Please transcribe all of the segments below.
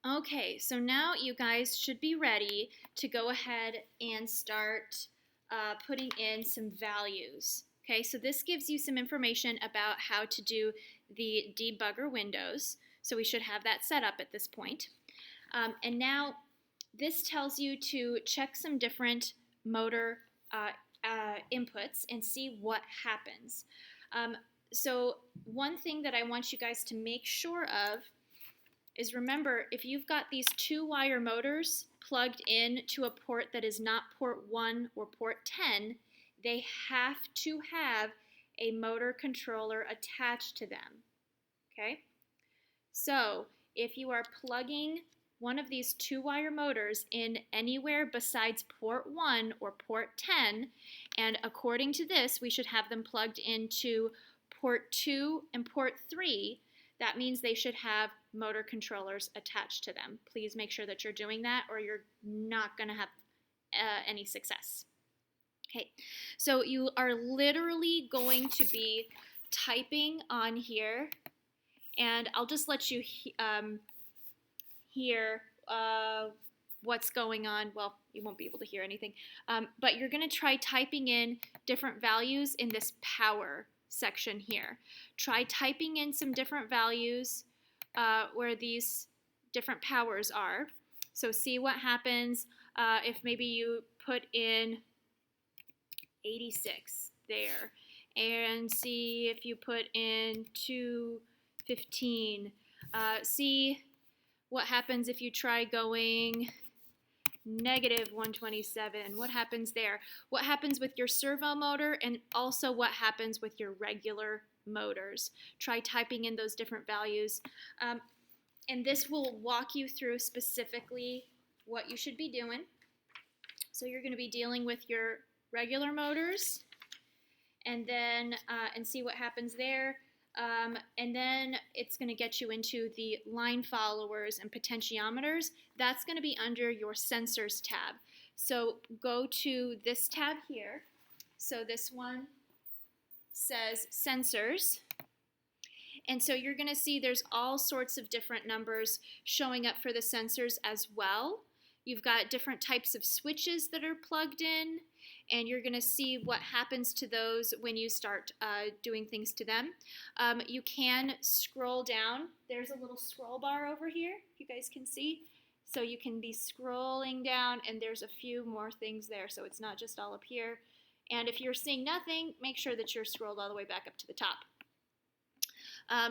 Okay, so now you guys should be ready to go ahead and start putting in some values. Okay, so this gives you some information about how to do the debugger windows. So we should have that set up at this point. And now this tells you to check some different motor inputs and see what happens. So one thing that I want you guys to make sure of is, remember, if you've got these 2-wire motors plugged in to a port that is not port 1 or port 10, they have to have a motor controller attached to them. Okay? So if you are plugging one of these 2-wire motors in anywhere besides port 1 or port 10, and according to this, we should have them plugged into port 2 and port 3, that means they should have motor controllers attached to them. Please make sure that you're doing that, or you're not going to have any success. Okay, so you are literally going to be typing on here, and I'll just let you hear what's going on. Well, you won't be able to hear anything, but you're going to try typing in different values in this power section here. Try typing in some different values where these different powers are. So see what happens if maybe you put in 86 there, and see if you put in 215. See what happens if you try going negative 127. What happens there? What happens with your servo motor, and also what happens with your regular motors? Try typing in those different values. And this will walk you through specifically what you should be doing. So you're going to be dealing with your regular motors, and then and see what happens there. And then it's going to get you into the line followers and potentiometers. That's going to be under your sensors tab. So go to this tab here. So this one says sensors. And so you're going to see there's all sorts of different numbers showing up for the sensors as well. You've got different types of switches that are plugged in, and you're going to see what happens to those when you start doing things to them. You can scroll down. There's a little scroll bar over here, if you guys can see. So you can be scrolling down, and there's a few more things there, so it's not just all up here. And if you're seeing nothing, make sure that you're scrolled all the way back up to the top.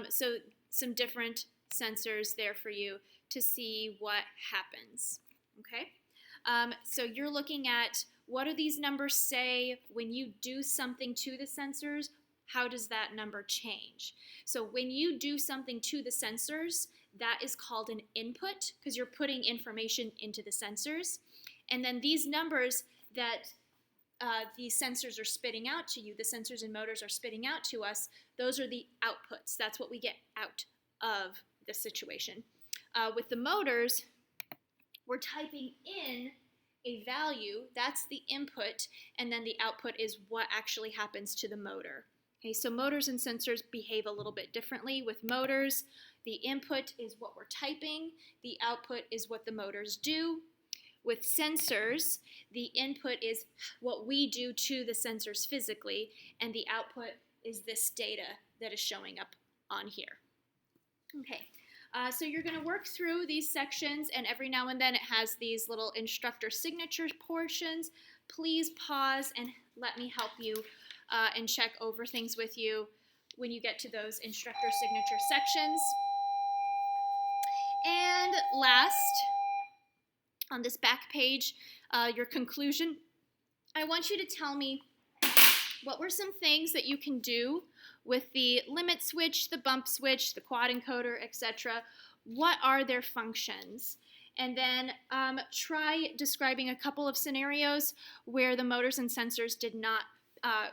So some different sensors there for you to see what happens. Okay, so you're looking at what do these numbers say when you do something to the sensors. How does that number change? So when you do something to the sensors, that is called an input, because you're putting information into the sensors. And then these numbers that these sensors are spitting out to you, the sensors and motors are spitting out to us, those are the outputs. That's what we get out of the situation. With the motors, we're typing in a value, that's the input, and then the output is what actually happens to the motor. Okay, so motors and sensors behave a little bit differently. With motors, the input is what we're typing, the output is what the motors do. With sensors, the input is what we do to the sensors physically, and the output is this data that is showing up on here. Okay. So you're going to work through these sections, and every now and then it has these little instructor signature portions. Please pause and let me help you and check over things with you when you get to those instructor signature sections. And last, on this back page, your conclusion, I want you to tell me what were some things that you can do with the limit switch, the bump switch, the quad encoder, etc. What are their functions? And then try describing a couple of scenarios where the motors and sensors did not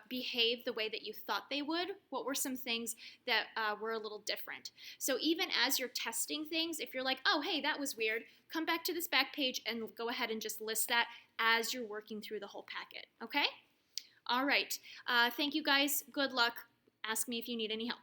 behave the way that you thought they would. What were some things that were a little different? So even as you're testing things, if you're like, oh, hey, that was weird, come back to this back page and go ahead and just list that as you're working through the whole packet, okay? All right. Thank you, guys. Good luck. Ask me if you need any help.